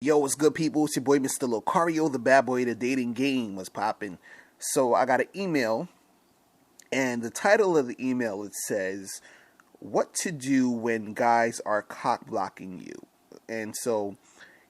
Yo, what's good, people? It's your boy, Mr. Locario, the bad boy of the dating game was popping. So I got an email, and the title of the email, it says, "What to do when guys are cock blocking you." And so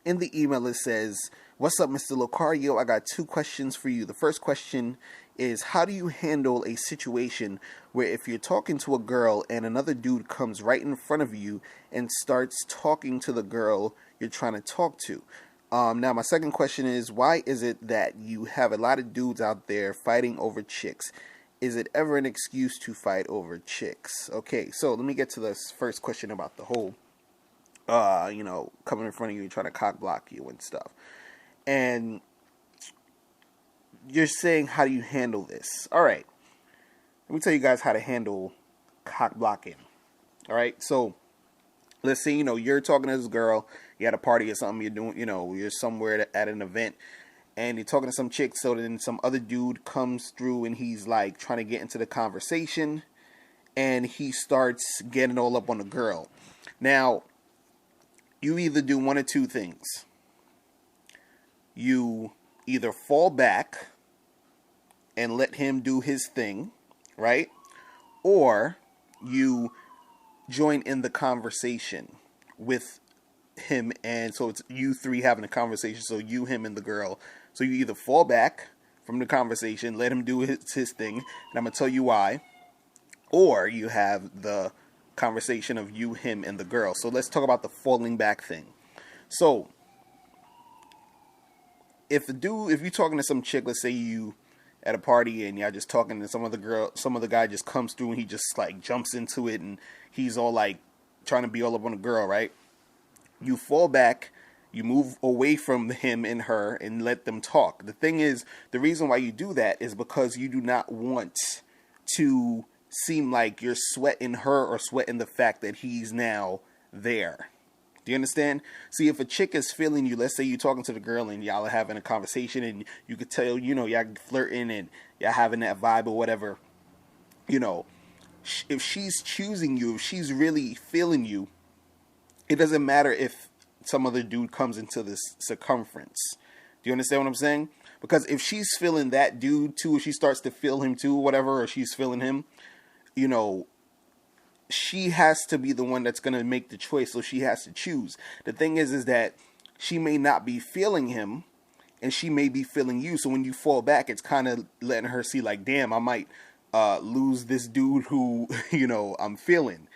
in the email, it says, "What's up, Mr. Locario? I got two questions for you. The first question is, how do you handle a situation where if you're talking to a girl and another dude comes right in front of you and starts talking to the girl you're trying to talk to?" Now, my second question is, why is it that you have a lot of dudes out there fighting over chicks? Is it ever an excuse to fight over chicks? Okay, so let me get to this first question about the whole, coming in front of you and trying to cock block you and stuff. And you're saying, how do you handle this? All right, let me tell you guys how to handle cock blocking. All right, so let's say, you're talking to this girl, you're at a party or something, you're doing, you're somewhere at an event, and you're talking to some chick, so then some other dude comes through and he's like trying to get into the conversation, and he starts getting all up on the girl. Now, you either do one or two things. You either fall back and let him do his thing, right? Or you join in the conversation with him, and so it's you three having a conversation, so you, him, and the girl. So you either fall back from the conversation, let him do his thing, and I'm going to tell you why, or you have the conversation of you, him, and the girl. So let's talk about the falling back thing. So if you're talking to some chick, let's say you at a party and y'all just talking to some other guy just comes through and he just like jumps into it and he's all like trying to be all up on a girl, right? You fall back, you move away from him and her and let them talk. The thing is, the reason why you do that is because you do not want to seem like you're sweating her or sweating the fact that he's now there. Do you understand? See, if a chick is feeling you, let's say you're talking to the girl and y'all are having a conversation and you could tell, y'all flirting and y'all having that vibe or whatever, if she's choosing you, if she's really feeling you, it doesn't matter if some other dude comes into this circumference. Do you understand what I'm saying? Because if she's feeling that dude too, if she starts to feel him too, whatever, or she's feeling him, she has to be the one that's going to make the choice. So she has to choose. The thing is that she may not be feeling him and she may be feeling you. So when you fall back, it's kind of letting her see like, damn, I might lose this dude who, I'm feeling.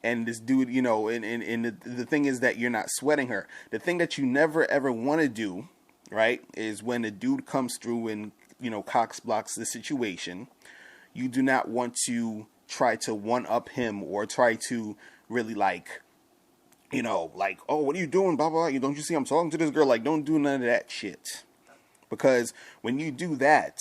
And this dude, and the thing is that you're not sweating her. The thing that you never ever want to do, right, is when a dude comes through and, cocks blocks the situation, you do not want to try to one up him or try to really like, oh, what are you doing, blah, blah, blah. Don't you see I'm talking to this girl? Like, don't do none of that shit. Because when you do that,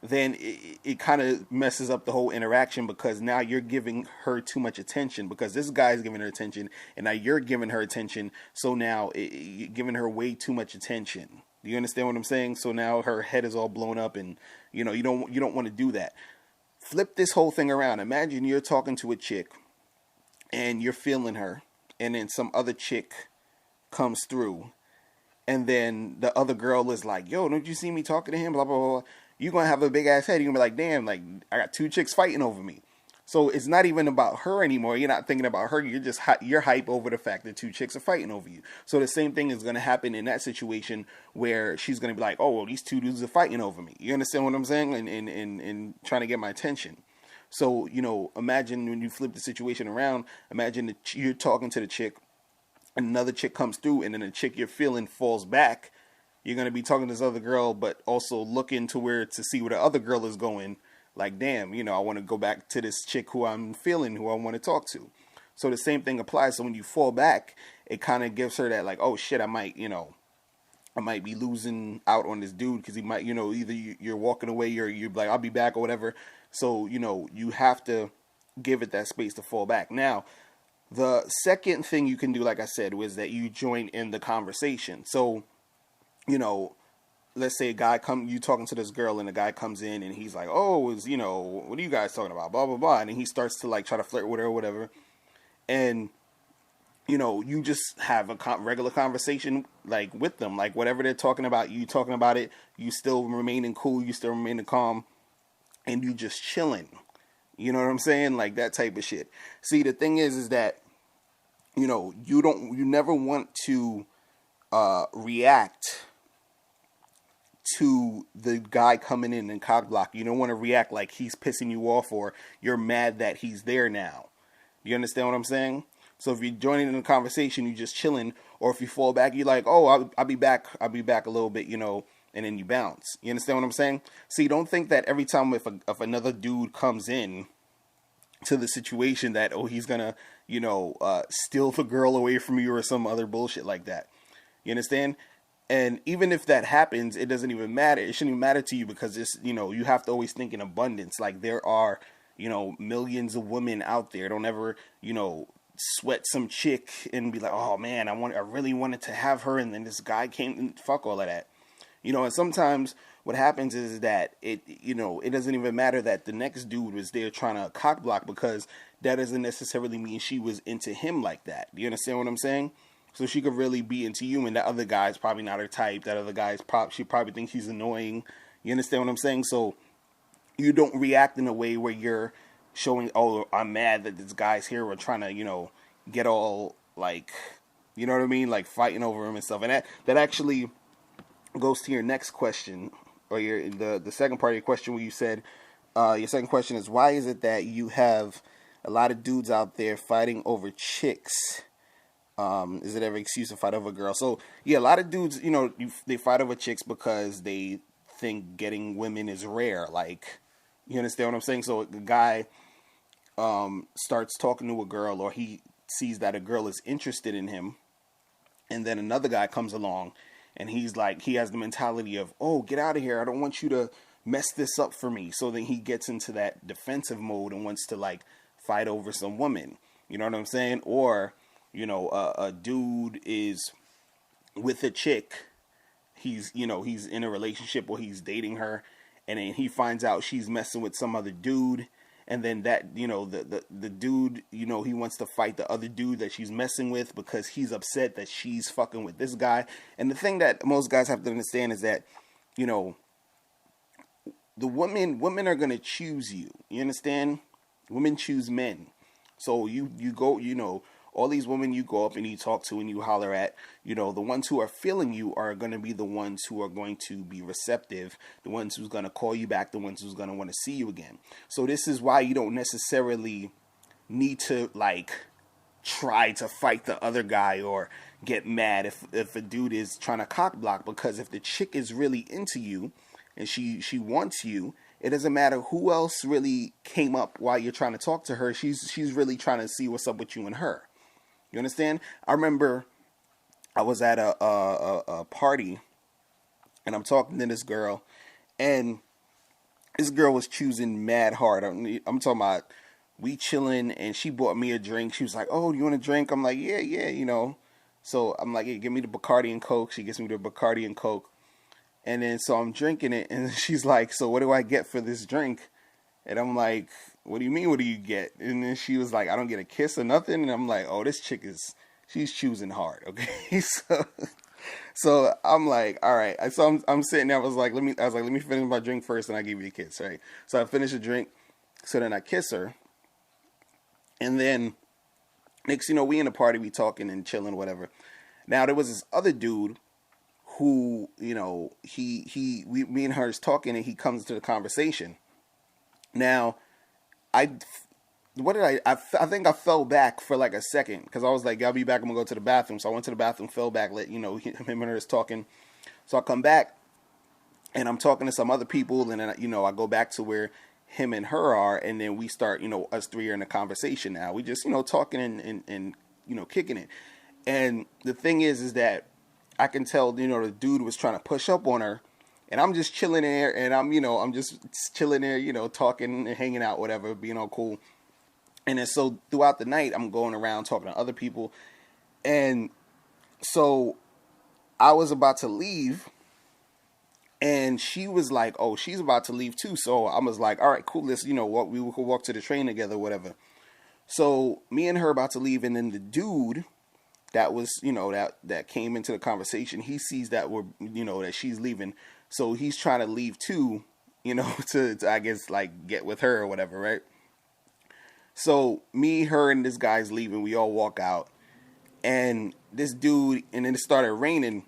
then it kind of messes up the whole interaction, because now you're giving her too much attention, because this guy's giving her attention and now you're giving her attention. So now you're giving her way too much attention. Do you understand what I'm saying? So now her head is all blown up and you don't want to do that. Flip this whole thing around. Imagine you're talking to a chick and you're feeling her, and then some other chick comes through, and then the other girl is like, yo, don't you see me talking to him? Blah, blah, blah. You're going to have a big ass head. You're going to be like, damn, like I got two chicks fighting over me. So it's not even about her anymore. You're not thinking about her. You're hype over the fact that two chicks are fighting over you. So the same thing is going to happen in that situation where she's going to be like, oh, well, these two dudes are fighting over me. You understand what I'm saying? And trying to get my attention. So, imagine when you flip the situation around, imagine that you're talking to the chick, another chick comes through, and then the chick you're feeling falls back. You're going to be talking to this other girl, but also looking to see where the other girl is going. Like, damn, I want to go back to this chick who I'm feeling, who I want to talk to. So the same thing applies. So when you fall back, it kind of gives her that like, oh shit, I might be losing out on this dude, because he might, either you're walking away or you're like, I'll be back or whatever. So, you have to give it that space to fall back. Now, the second thing you can do, like I said, was that you join in the conversation. So, let's say you talking to this girl and a guy comes in and he's like, oh, what are you guys talking about? Blah, blah, blah. And then he starts to like try to flirt with her or whatever. And you just have a regular conversation, like, with them, like, whatever they're talking about, you talking about it, you still remaining cool, you still remaining calm, and you just chilling. You know what I'm saying? Like, that type of shit. See, the thing is that, you never want to react to the guy coming in and cock block. You don't want to react like he's pissing you off or you're mad that he's there now. You understand what I'm saying? So if you're joining in the conversation, you just chilling, or if you fall back, you're like, oh, I'll be back. I'll be back a little bit, and then you bounce. You understand what I'm saying? See, don't think that every time if another dude comes in to the situation that, oh, he's gonna, steal the girl away from you or some other bullshit like that. You understand? And even if that happens, it doesn't even matter. It shouldn't even matter to you, because it's, you have to always think in abundance. Like, there are, millions of women out there. Don't ever, sweat some chick and be like, oh man, I really wanted to have her, and then this guy came, and fuck all of that. And sometimes what happens is that it doesn't even matter that the next dude was there trying to cock block, because that doesn't necessarily mean she was into him like that. Do you understand what I'm saying? So she could really be into you, and that other guy's probably not her type. That other guy's she probably thinks he's annoying. You understand what I'm saying? So you don't react in a way where you're showing, oh, I'm mad that this guy's here, or trying to, get all, like, you know what I mean? Like, fighting over him and stuff. And that actually goes to your next question, or the second part of your question, where you said, your second question is, why is it that you have a lot of dudes out there fighting over chicks? Is it ever excuse to fight over a girl? So yeah, a lot of dudes, they fight over chicks because they think getting women is rare. Like, you understand what I'm saying? So the guy starts talking to a girl, or he sees that a girl is interested in him, and then another guy comes along, and he's like, he has the mentality of, oh, get out of here, I don't want you to mess this up for me. So then he gets into that defensive mode and wants to, like, fight over some woman. You know what I'm saying? Or a dude is with a chick, he's in a relationship, or he's dating her, and then he finds out she's messing with some other dude, and then that, the dude, he wants to fight the other dude that she's messing with, because he's upset that she's fucking with this guy. And the thing that most guys have to understand is that, the women are gonna choose you. You understand? Women choose men. So you go, all these women you go up and you talk to and you holler at, the ones who are feeling you are going to be the ones who are going to be receptive, the ones who's going to call you back, the ones who's going to want to see you again. So this is why you don't necessarily need to, like, try to fight the other guy or get mad if a dude is trying to cock block, because if the chick is really into you and she wants you, it doesn't matter who else really came up while you're trying to talk to her. She's really trying to see what's up with you and her. You understand? I remember I was at a party, and I'm talking to this girl, and this girl was choosing mad hard. I'm talking about, we chilling, and she bought me a drink. She was like, oh, do you want a drink? I'm like, yeah. So I'm like, hey, give me the Bacardi and Coke. She gets me the Bacardi and Coke. And then so I'm drinking it, and she's like, so what do I get for this drink? And I'm like, what do you mean, what do you get? And then she was like, I don't get a kiss or nothing. And I'm like, oh, this chick she's choosing hard, okay? So I'm like, all right. So I'm sitting there, I was like, let me finish my drink first, and I give you a kiss, right? So I finish the drink, so then I kiss her. And then, next, we in the party, we talking and chilling, whatever. Now, there was this other dude who, me and her is talking, and he comes to the conversation. Now, I think I fell back for like a second, because I was like, I'll be back, I'm gonna go to the bathroom. So I went to the bathroom, fell back, let him and her is talking. So I come back, and I'm talking to some other people, and then I go back to where him and her are, and then we start, us three are in a conversation now. We just, talking and kicking it. And the thing is that I can tell, the dude was trying to push up on her. And I'm just chilling there, and I'm just chilling there, talking and hanging out, whatever, being all cool. And then so throughout the night, I'm going around talking to other people. And so I was about to leave, and she was like, oh, she's about to leave too. So I was like, all right, cool, let's, we could walk to the train together, whatever. So me and her about to leave, and then the dude that was, that came into the conversation. He sees that that she's leaving, so he's trying to leave too, to I guess like get with her or whatever, right? So me, her, and this guy's leaving. We all walk out, and this dude, and then it started raining,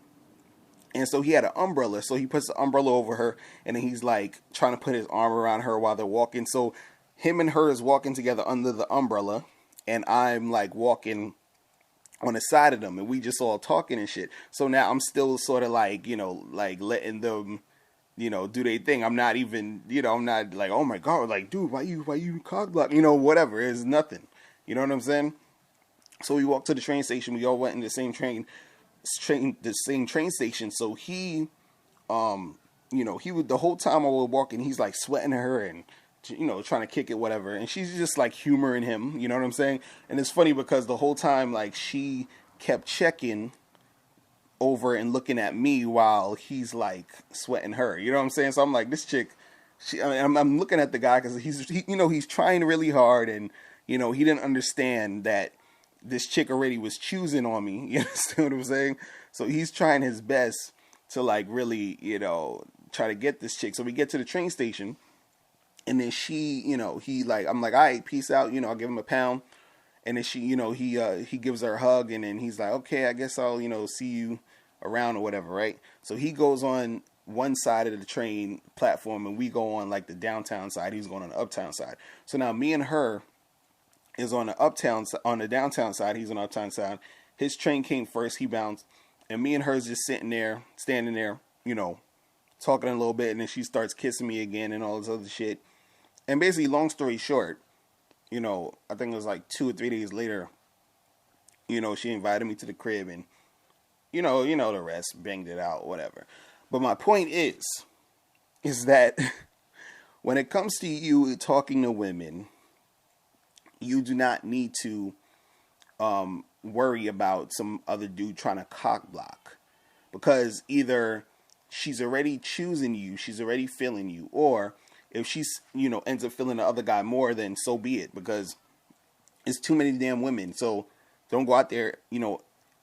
and so he had an umbrella. So he puts the umbrella over her, and then he's like trying to put his arm around her while they're walking. So him and her is walking together under the umbrella, and I'm like walking on the side of them, and we just all talking and shit. So now I'm still sort of like, like letting them, do their thing. I'm not even, I'm not like, oh my God, like, dude, why you cock block? Whatever. It's nothing. You know what I'm saying? So we walked to the train station. We all went in the same the same train station. So he, he would, the whole time I was walking, he's like sweating her and, trying to kick it, whatever. And she's just like humoring him, you know what I'm saying? And it's funny because the whole time, like, she kept checking over and looking at me while he's like sweating her, you know what I'm saying? So I'm like, this chick, I'm looking at the guy because he's trying really hard, and, he didn't understand that this chick already was choosing on me, you understand what I'm saying? So he's trying his best to like really, try to get this chick. So we get to the train station, and then she, I'm like, all right, peace out. I'll give him £1. And then she, he gives her a hug, and then he's like, okay, I guess I'll, see you around or whatever, right? So he goes on one side of the train platform, and we go on like the downtown side. He's going on the uptown side. So now me and her is on the downtown side. He's on the uptown side. His train came first. He bounced, and me and her is just standing there, talking a little bit, and then she starts kissing me again and all this other shit. And basically, long story short, I think it was like 2 or 3 days later, she invited me to the crib, and, the rest, banged it out, whatever. But my point is that when it comes to you talking to women, you do not need to worry about some other dude trying to cock block, because either she's already choosing you, she's already feeling you, or if she's, ends up feeling the other guy more, then so be it, because it's too many damn women. So don't go out there,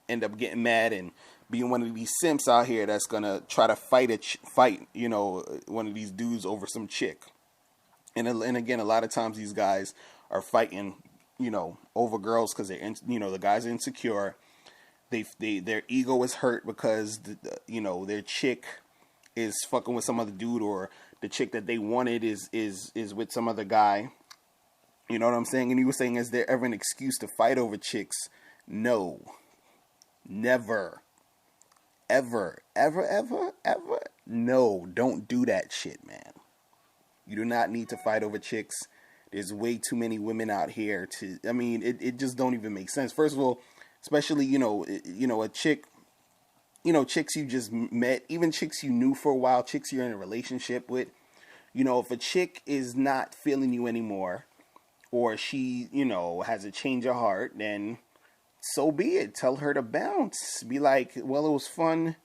end up getting mad and being one of these simps out here that's going to try to fight, one of these dudes over some chick. And again, a lot of times these guys are fighting, over girls because they're, the guys are insecure. Their ego is hurt because, their chick is fucking with some other dude, or the chick that they wanted is with some other guy. You know what I'm saying? And he was saying, is there ever an excuse to fight over chicks? No. Never. Ever. Ever, ever, ever. No, don't do that shit, man. You do not need to fight over chicks. There's way too many women out here it just don't even make sense. First of all, especially, a chick, chicks you just met, even chicks you knew for a while, chicks you're in a relationship with, if a chick is not feeling you anymore, or she, has a change of heart, then so be it. Tell her to bounce. Be like, well, it was fun.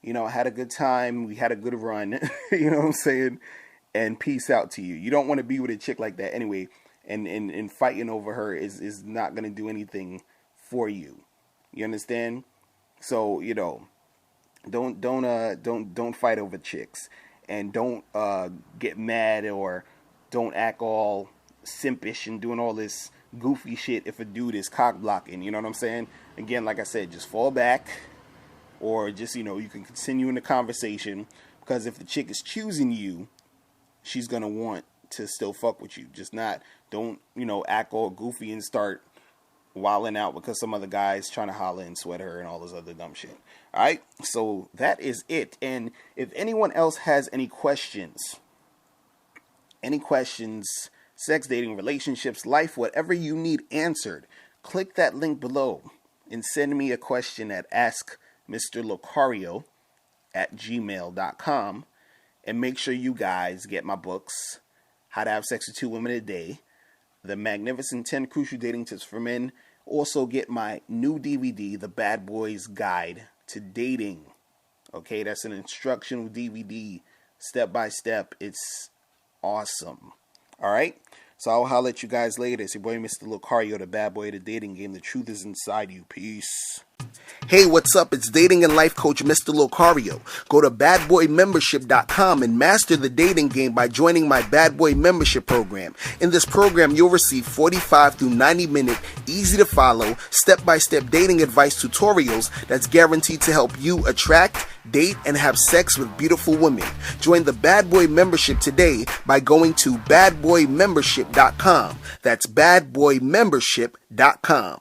I had a good time. We had a good run. You know what I'm saying? And peace out to you. You don't want to be with a chick like that anyway. And fighting over her is not going to do anything for you. You understand? So, don't fight over chicks, and don't get mad, or don't act all simpish and doing all this goofy shit if a dude is cock blocking. You know what I'm saying? Again, like I said, just fall back, or just, you can continue in the conversation, because if the chick is choosing you, she's gonna want to still fuck with you. Don't act all goofy and start wilding out because some other guy's trying to holler and sweat her and all this other dumb shit. Alright, so that is it. And if anyone else has any questions, sex, dating, relationships, life, whatever you need answered, click that link below and send me a question at askmrlocario@gmail.com. And make sure you guys get my books, How to Have Sex with 2 Women a Day, The Magnificent 10 Crucial Dating Tips for Men. Also get my new DVD, The Bad Boys Guide to Dating. Okay, that's an instructional DVD, step by step. It's awesome. All right. So I'll holler at you guys later. It's your boy, Mr. Locario, the bad boy of the dating game. The truth is inside you. Peace. Hey, what's up? It's dating and life coach Mr. Locario. Go to badboymembership.com and master the dating game by joining my Bad Boy Membership program. In this program, you'll receive 45 through 90-minute, easy-to-follow, step-by-step dating advice tutorials that's guaranteed to help you attract, date, and have sex with beautiful women. Join the Bad Boy Membership today by going to badboymembership.com. That's badboymembership.com.